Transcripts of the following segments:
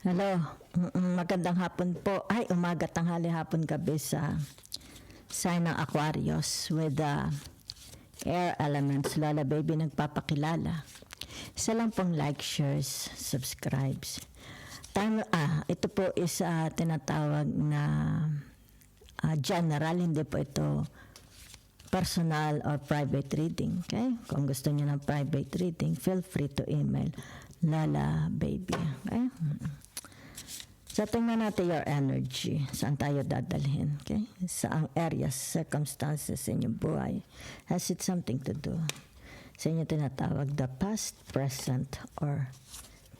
Hello, magandang hapon po. Ay, umaga, tanghali, hapon, gabi sa sign ng Aquarius with the air elements. Lola Baby nagpapakilala. Isa lang pong like, shares, subscribes. Ito po is tinatawag na general, hindi po ito personal or private reading. Okay? Kung gusto niyo ng private reading, feel free to email Lola Baby. Okay? So, tingnan natin your energy. Saan tayo dadalhin? Okay? Saang areas, circumstances sa inyong buhay. Has it something to do? Sa inyo tinatawag the past, present, or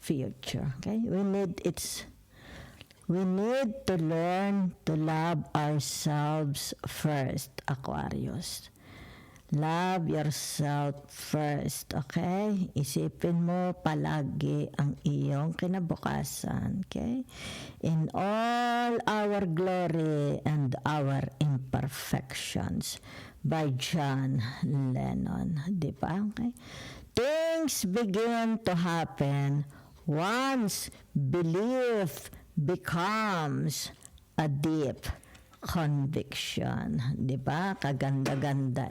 future. Okay? We need to learn to love ourselves first, Aquarius. Love yourself first, okay? Isipin mo palagi ang iyong kinabukasan, okay? In all our glory and our imperfections, by John Lennon, di ba? Okay? Things begin to happen once belief becomes a deep conviction, di ba? Kaganda-ganda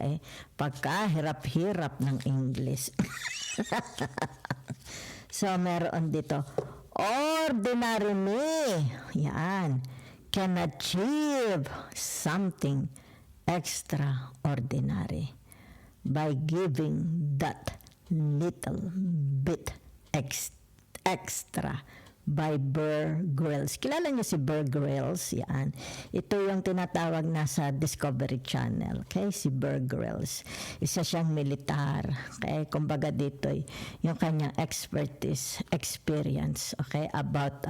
pagka hirap-hirap ng English. So, meron dito, ordinary me, yan, can achieve something extraordinary by giving that little bit extra by Bear Grylls. Kilala niyo si Bear Grylls? Yan. Ito yung tinatawag na sa Discovery Channel. Okay? Si Bear Grylls. Isa siyang militar. Okay? Kumbaga dito, yung kanyang expertise, experience, okay? About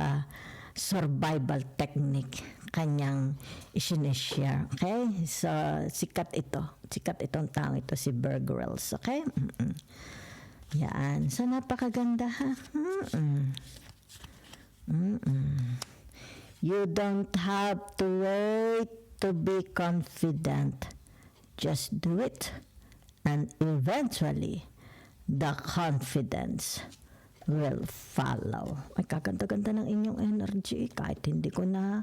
survival technique kanyang isinishare. Okay? So, sikat ito. Sikat itong tao ito, si Bear Grylls. Okay? Yan. So, napakaganda ha? You don't have to wait to be confident. Just do it. And eventually, the confidence will follow. Ay, kaganda-ganda ng inyong energy. Kahit hindi ko na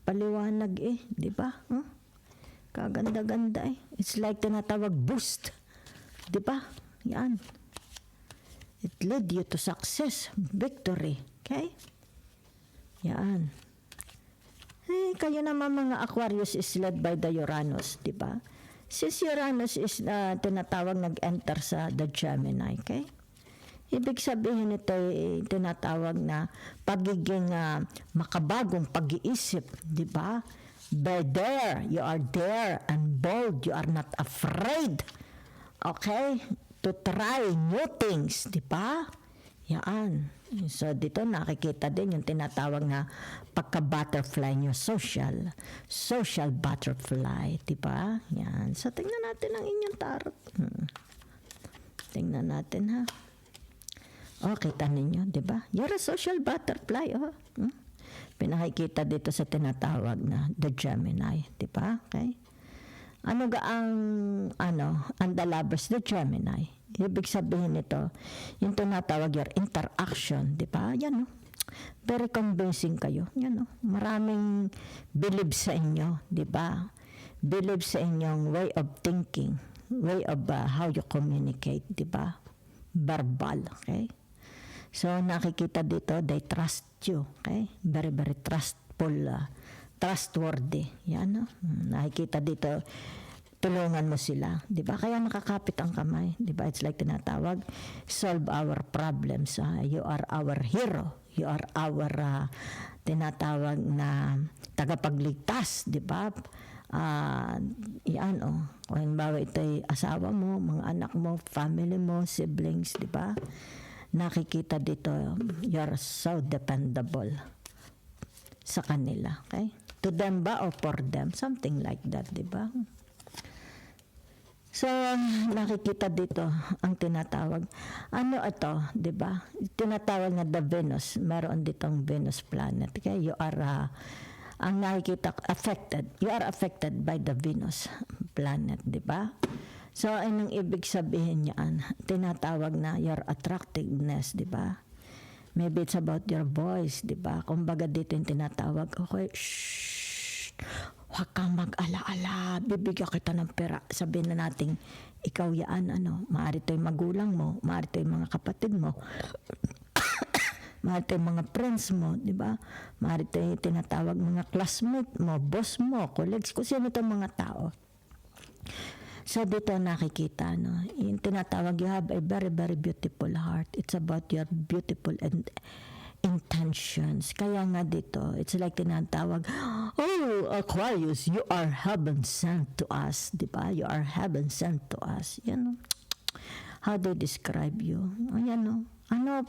paliwanag di ba? Kaganda-ganda It's like tinatawag boost. Di ba? Yan. It led you to success, victory. Okay? Yan. Kayo naman mga Aquarius is led by the Uranus, di ba? Since Uranus is tinatawag nag-enter sa the Gemini, okay? Ibig sabihin ito tinatawag na pagiging makabagong pag-iisip, di ba? You are there and bold, you are not afraid. Okay? To try new things, di ba? Yan. So, dito nakikita din yung tinatawag na pagka-butterfly nyo, social butterfly, di ba? Yan. So, tingnan natin ang inyong tarot. Tingnan natin, ha? Kita ninyo, di ba? You're a social butterfly, Pinakikita dito sa tinatawag na the Gemini, di ba? Okay? Ang the lovers, the Gemini. Ibig sabihin nito, yung tinatawag your interaction, di ba? Yan, very convincing kayo. Yan, maraming believe sa inyo, di ba? Believe sa inyong way of thinking, way of how you communicate, di ba? Verbal, okay? So, nakikita dito, they trust you, okay? Very, very trustworthy. Yan, nakikita dito, tulungan mo sila. Di ba? Kaya nakakapit ang kamay. Di ba? It's like tinatawag, solve our problems. You are our hero. You are our tinatawag na tagapagligtas. Di ba? Yan, kung bawa ito'y asawa mo, mga anak mo, family mo, siblings, di ba? Nakikita dito, you're so dependable sa kanila. Okay? To them ba or for them? Something like that, di ba? So, nakikita dito ang tinatawag. Ano ito, di ba? Tinatawag na the Venus. Meron ditong Venus planet. Okay? You are, ang nakikita, affected. You are affected by the Venus planet, di ba? So, anong ibig sabihin niyan? Tinatawag na your attractiveness, di ba? Maybe it's about your voice, di ba? Kumbaga dito yung tinatawag, okay, shh, huwag kang mag-ala-ala, bibigyan kita ng pera. Sabihin na natin, ikaw yan, maaari ito yung magulang mo, maaari ito yung mga kapatid mo, maaari ito yung mga friends mo, di ba? Maaari ito yung tinatawag mga classmate mo, boss mo, colleagues, kung sino itong mga tao. So dito nakikita, yung tinatawag, you have a very, very beautiful heart. It's about your beautiful intentions. Kaya nga dito, it's like tinatawag, oh, Aquarius, you are heaven sent to us. Diba? You are heaven sent to us. How they describe you.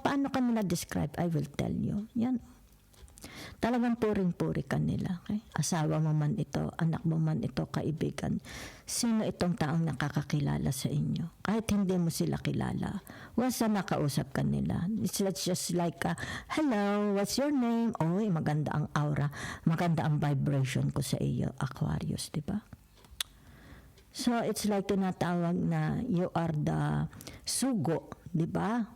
Paano ka nila describe? I will tell you. Talagang puring-puri ka nila. Okay? Asawa mo man ito, anak mo man ito, kaibigan. Sino itong taong nakakakilala sa inyo? Kahit hindi mo sila kilala. Once na nakausap ka nila, it's just like, hello, what's your name? Oy, maganda ang aura, maganda ang vibration ko sa iyo, Aquarius, di ba? So, it's like tinatawag na you are the sugo, di ba?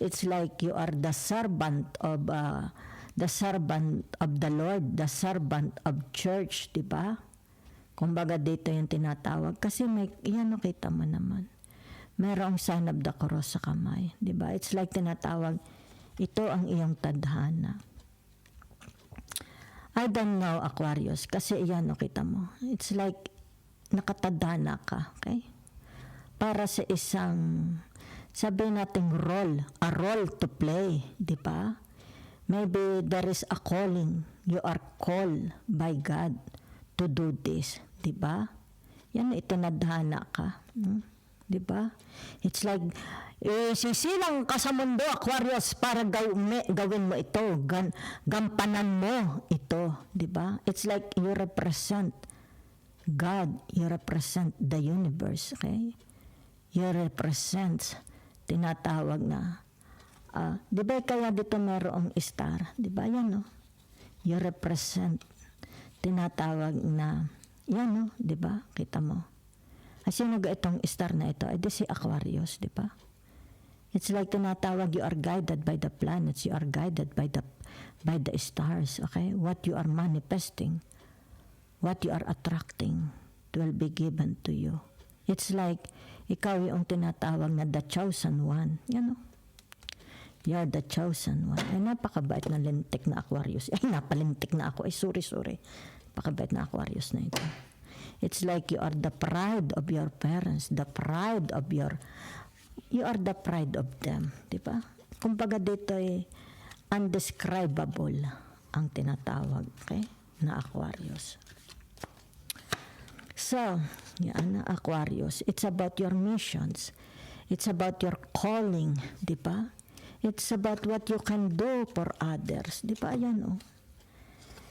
It's like you are the servant of the Lord, the servant of church, di ba? Kumbaga dito yung tinatawag. Kasi nakita mo naman. Merong sign of the cross sa kamay, di ba? It's like tinatawag, ito ang iyong tadhana. I don't know, Aquarius, kasi nakita mo. It's like, nakatadhana ka, okay? Para sa isang, sabihin natin a role to play, di ba? Maybe there is a calling. You are called by God to do this. Diba? Yan, itinadhana ka. Diba? It's like, sisilang ka sa mundo, Aquarius, para gawin mo ito. Gampanan mo ito. Diba? It's like you represent God. You represent the universe. Okay? You represent, tinatawag na, di ba kaya dito mayroong star? Di ba yan, You represent, tinatawag na, yan, di ba? Kita mo. Sino ga itong star na ito? Ay, di si Aquarius, di ba? It's like tinatawag, you are guided by the planets, you are guided by the stars, okay? What you are manifesting, what you are attracting, will be given to you. It's like, ikaw yung tinatawag na the chosen one, You're the chosen one. Ay, napakabait na lintik na Aquarius. Ay, napalintik na ako. Ay, sorry. Napakabait na Aquarius na ito. It's like you are the pride of your parents, you are the pride of them. Diba? Kumbaga dito undescribable ang tinatawag, okay, na Aquarius. So, yan na Aquarius. It's about your missions. It's about your calling, diba? It's about what you can do for others. Di ba yan,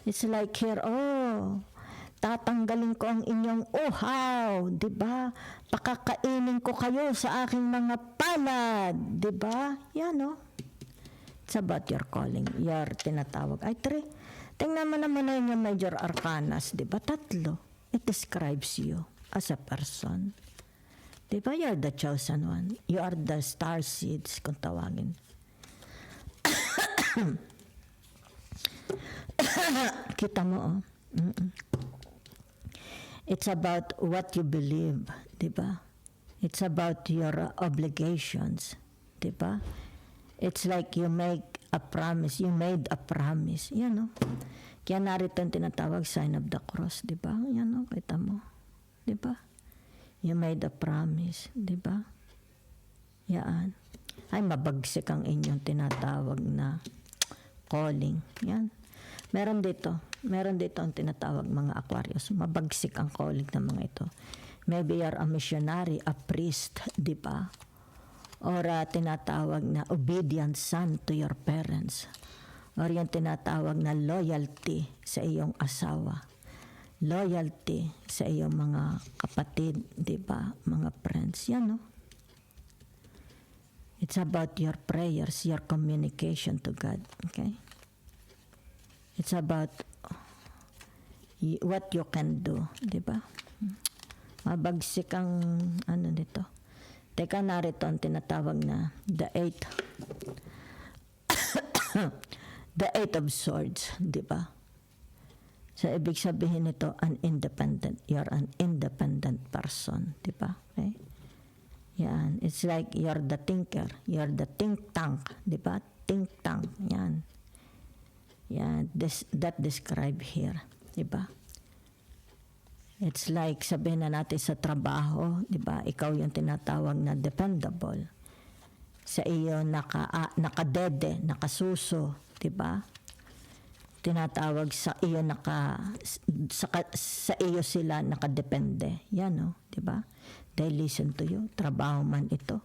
It's like here, tatanggalin ko ang inyong uhaw. Di ba? Pakakainin ko kayo sa aking mga palad. Di ba? Yan, It's about your calling. Your tinatawag. Ay, tingnan mo naman na yung major arcanas. Di ba? 3. It describes you as a person. Di ba? You're the chosen one. You are the star seeds, kung tawagin. Kita mo, It's about what you believe, diba? It's about your obligations, diba? It's like you make a promise, you made a promise, Kaya narito ang tinatawag sign of the cross, diba? Kita mo, diba? You made a promise, diba? Yan. Ay, mabagsik ang inyong tinatawag na calling. Yan. Meron dito ang tinatawag mga Aquarius. Mabagsik ang calling ng mga ito. Maybe you're a missionary, a priest, di ba? Or tinatawag na obedient son to your parents. Or yung tinatawag na loyalty sa iyong asawa. Loyalty sa iyong mga kapatid, di ba? Mga friends. Yan, It's about your prayers, your communication to God. Okay? It's about what you can do. Diba? Mabagsik ang nito. Teka, narito ang tinatawag na the 8 The Eight of Swords, di ba? So, ibig sabihin nito, you're an independent person, di ba? Okay? Yan. It's like you're the thinker. You're the think tank, di ba? Think tank. Yan. Yan. That describe here, di ba? It's like sabihin na natin sa trabaho, di ba? Ikaw yung tinatawag na dependable. Sa iyo nakadede, nakasuso, di ba? Tinatawag sa iyo sa iyo sila nakadepende. Yan, no? Di ba? They listen to you. Trabaho man ito,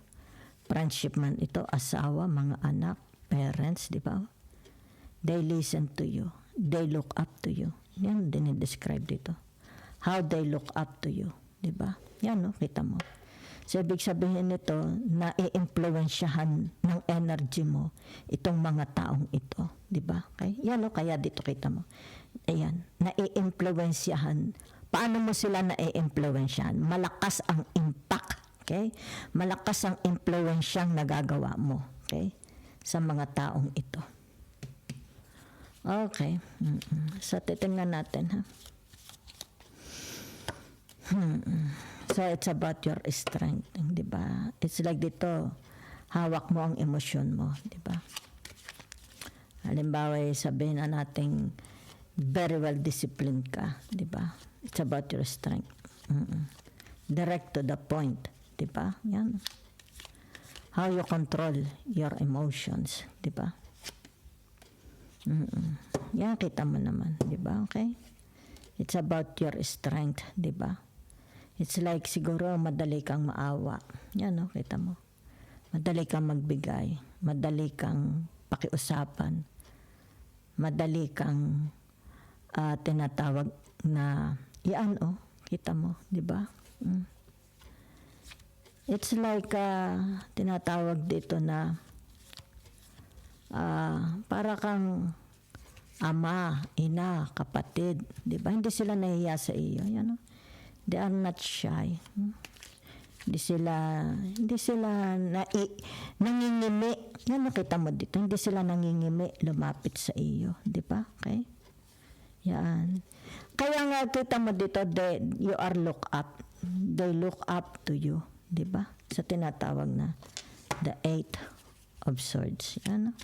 friendship man ito, asawa, mga anak, parents, di ba? They listen to you. They look up to you. Yan din i-describe dito. How they look up to you, di ba? Yan, no? Kita mo. So, ibig sabihin nito, na i-influensyahan ng energy mo itong mga taong ito, di ba? Okay? Yan, no? Kaya dito kita mo. Ayan, na-i-influensyahan. Paano mo sila na-i-influensyahan? Malakas ang impact, okay? Malakas ang influensyang nagagawa mo, okay? Sa mga taong ito. Okay. So, titingnan natin, ha? So, it's about your strength, di ba? It's like dito, hawak mo ang emosyon mo, di ba? Halimbawa, sabihin na natin, very well disciplined ka, di ba? It's about your strength. Direct to the point, di ba? Yan. How you control your emotions, di ba? Yan, kita mo naman, di ba? Okay? It's about your strength, di ba? It's like siguro madali kang maawa. Yan, no? Kita mo. Madali kang magbigay. Madali kang pakiusapan. Madali kang tinatawag na yan, oh. Kita mo, di ba? It's like tinatawag dito na para kang ama, ina, kapatid, di ba? Hindi sila nahiya sa iyo. Yan, no? They are not shy. Hindi sila nangingimi. Yan, nakita mo dito. Hindi sila nangingimi lumapit sa iyo. Di ba? Okay? Yan. Kaya nga kita mo dito, you are look up. They look up to you. Di ba? Sa tinatawag na the Eight of Swords. Yan.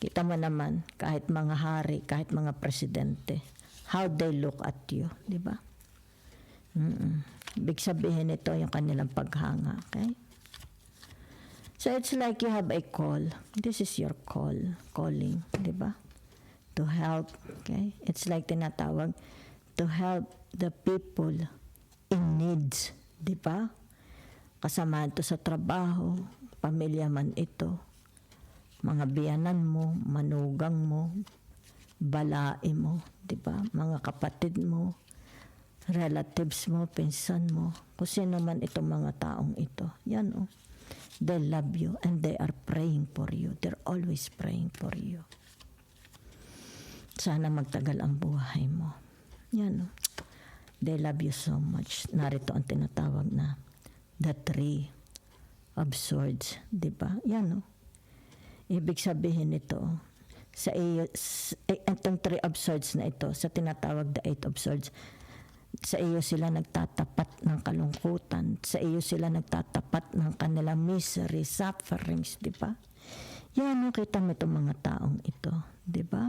Kita mo naman, kahit mga hari, kahit mga presidente, how they look at you. Di ba? Big sabihin nito yung kanilang paghanga, okay? So it's like you have a call. This is your calling, di ba? To help, okay? It's like tinatawag to help the people in needs, di ba? Kasama ito sa trabaho, pamilya man ito, mga biyanan mo, manugang mo, balae mo, di ba? Mga kapatid mo, relatives mo, pinsan mo, kung sino man itong mga taong ito. Yan, oh. They love you and they are praying for you. They're always praying for you. Sana magtagal ang buhay mo. Yan, oh. They love you so much. Narito ang tinatawag na the Three of Swords. Diba? Yan, oh. Ibig sabihin nito, sa iyo, itong Three of Swords na ito, sa tinatawag the Eight of Swords, sa iyo sila nagtatapat ng kalungkutan. Sa iyo sila nagtatapat ng kanilang misery, sufferings, di ba? Yan, kita mo itong mga taong ito, di ba?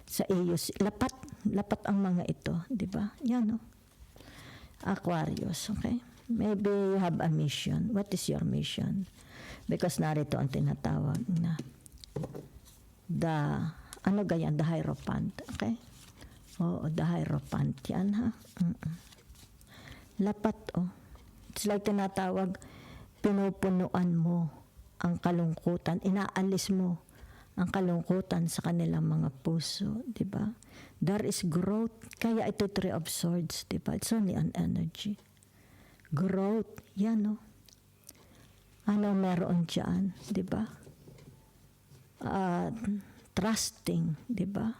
Sa iyo, lapat ang mga ito, di ba? Yan, no? Aquarius, okay? Maybe you have a mission. What is your mission? Because narito ang tinatawag na the Hierophant, okay? Oo, the Hierophant yan, ha? Lapat, oh. It's like tinatawag, pinupunuan mo ang kalungkutan, inaalis mo ang kalungkutan sa kanilang mga puso, di ba? There is growth. Kaya ito Three of Swords, di ba? It's only an energy. Growth, yan, oh. Ano meron dyan, di ba? Trusting, di ba?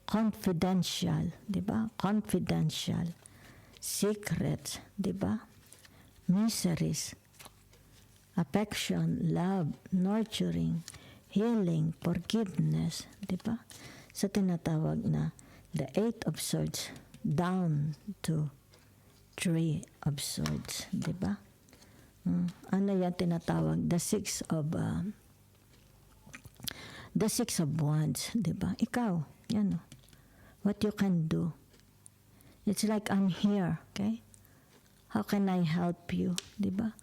Confidential, di ba? Confidential. Secrets, di ba? Miseries. Affection, love, nurturing, healing, forgiveness, di ba? Sa tinatawag na the 8 of swords down to 3 of swords, di ba? Ano yan tinatawag? The 6 of wands, di ba? Ikaw, yan o. What you can do. It's like I'm here, okay? How can I help you, di ba?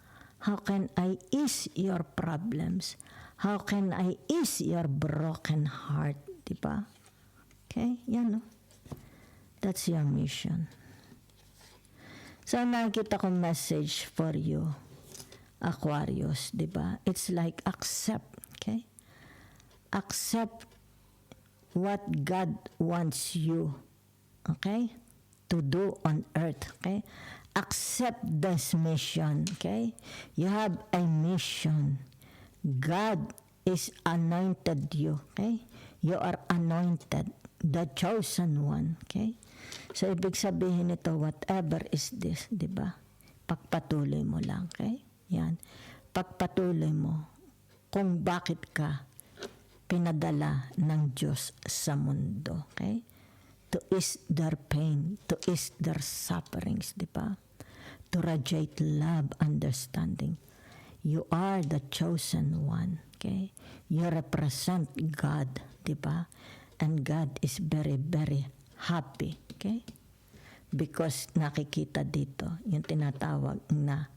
How can I ease your problems? How can I ease your broken heart, di ba? Okay, yan o. That's your mission. So, nakikita ko message for you, Aquarius, di ba? It's like accept, okay? Accept what God wants you, okay, to do on earth, okay? Accept this mission, okay? You have a mission. God is anointed you, okay? You are anointed, the chosen one, okay? So, ibig sabihin nito, whatever is this, di ba? Pagpatuloy mo lang, okay? Yan. Pagpatuloy mo kung bakit ka pinadala ng Diyos sa mundo, okay? To ease their pain, to ease their sufferings, di ba? To radiate love, understanding. You are the chosen one, okay? You represent God, di ba? And God is very, very happy, okay? Because nakikita dito, yung tinatawag na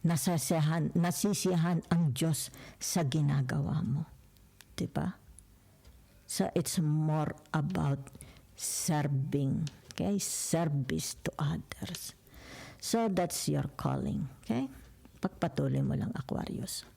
nasisiyahan ang Diyos sa ginagawa mo. Diba? So, it's more about serving, okay? Service to others. So, that's your calling, okay? Pagpatuloy mo lang, Aquarius.